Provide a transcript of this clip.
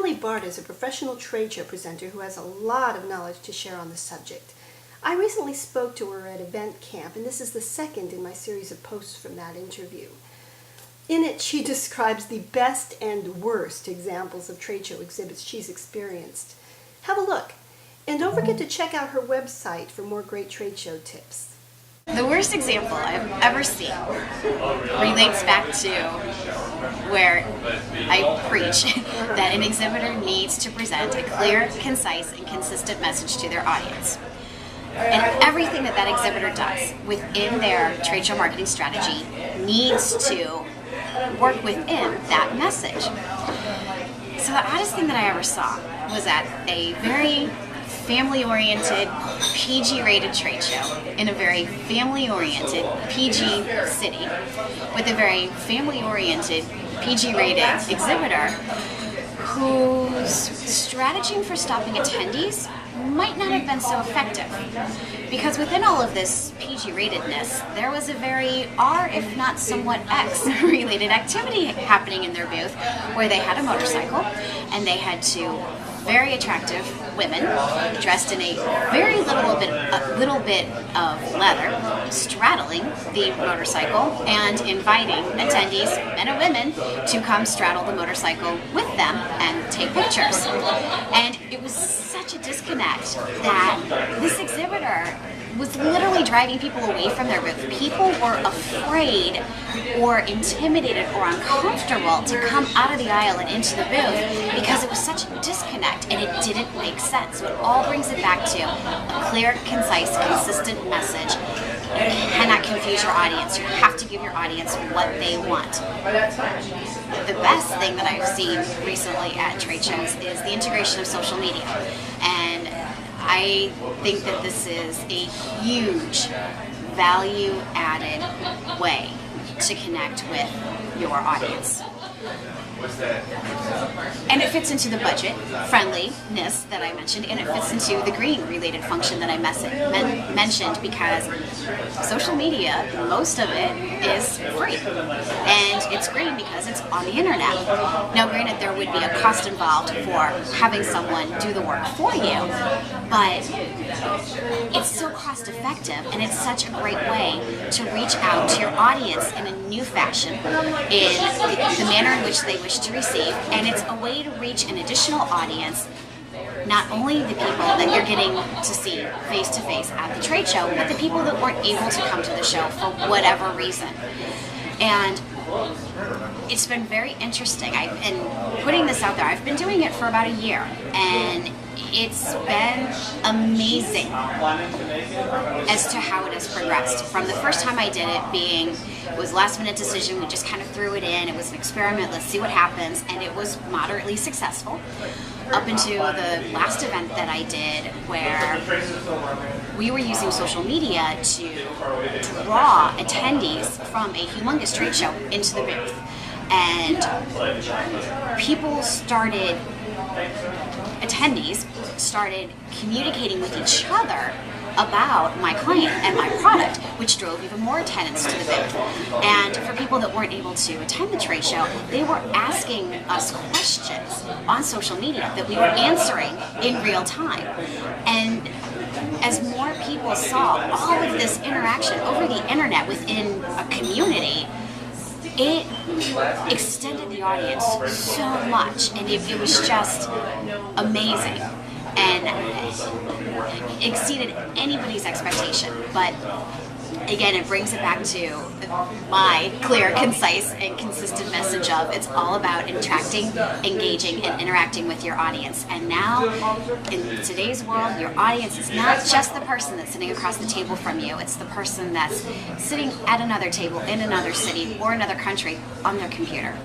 Emilie Barta is a professional trade show presenter who has a lot of knowledge to share on the subject. I recently spoke to her at event camp, and this is the second in my series of posts from that interview. In it, she describes the best and worst examples of trade show exhibits she's experienced. Have a look, and don't forget to check out her website for more great trade show tips. The worst example I've ever seen relates back to where I preach that an exhibitor needs to present a clear, concise, and consistent message to their audience. And everything that that exhibitor does within their trade show marketing strategy needs to work within that message. So the oddest thing that I ever saw was at a very family-oriented, PG-rated trade show in a very family-oriented, PG city with a very family-oriented, PG-rated exhibitor whose strategy for stopping attendees might not have been so effective. Because within all of this PG-ratedness, there was a very R, if not somewhat X-related activity happening in their booth where they had a motorcycle and they had two very attractive women dressed in a very little bit of leather, straddling the motorcycle and inviting attendees, men and women, to come straddle the motorcycle with them and take pictures. And it was such a disconnect that this exhibitor was literally driving people away from their booth. People were afraid or intimidated or uncomfortable to come out of the aisle and into the booth because it was such a disconnect and it didn't make sense. So it all brings it back to a clear, concise, consistent message. You cannot confuse your audience. You have to give your audience what they want. The best thing that I've seen recently at trade shows is the integration of social media. And I think that this is a huge value-added way to connect with your audience. And it fits into the budget friendliness that I mentioned, and it fits into the green related function that I mentioned because social media, most of it is free. And it's green because it's on the internet. Now granted, there would be a cost involved for having someone do the work for you, but it's so cost effective and it's such a great way to reach out to your audience in a new fashion, in the manner in which they wish to receive, and it's a way to reach an additional audience, not only the people that you're getting to see face to face at the trade show, but the people that weren't able to come to the show for whatever reason. And it's been very interesting. I've been putting this out there. I've been doing it for about a year, and it's been amazing as to how it has progressed. From the first time I did it being, it was a last minute decision, we just kind of threw it in, it was an experiment, let's see what happens, and it was moderately successful. Up into the last event that I did where we were using social media to draw attendees from a humongous trade show into the booth. And attendees started communicating with each other about my client and my product, which drove even more attendance to the booth. And for people that weren't able to attend the trade show, they were asking us questions on social media that we were answering in real time. And as more people saw all of this interaction over the internet within a community, it extended the audience so much, and it was just amazing and exceeded anybody's expectation. But again, it brings it back to my clear, concise, and consistent message of it's all about attracting, engaging, and interacting with your audience. And now, in today's world, your audience is not just the person that's sitting across the table from you, it's the person that's sitting at another table in another city or another country on their computer.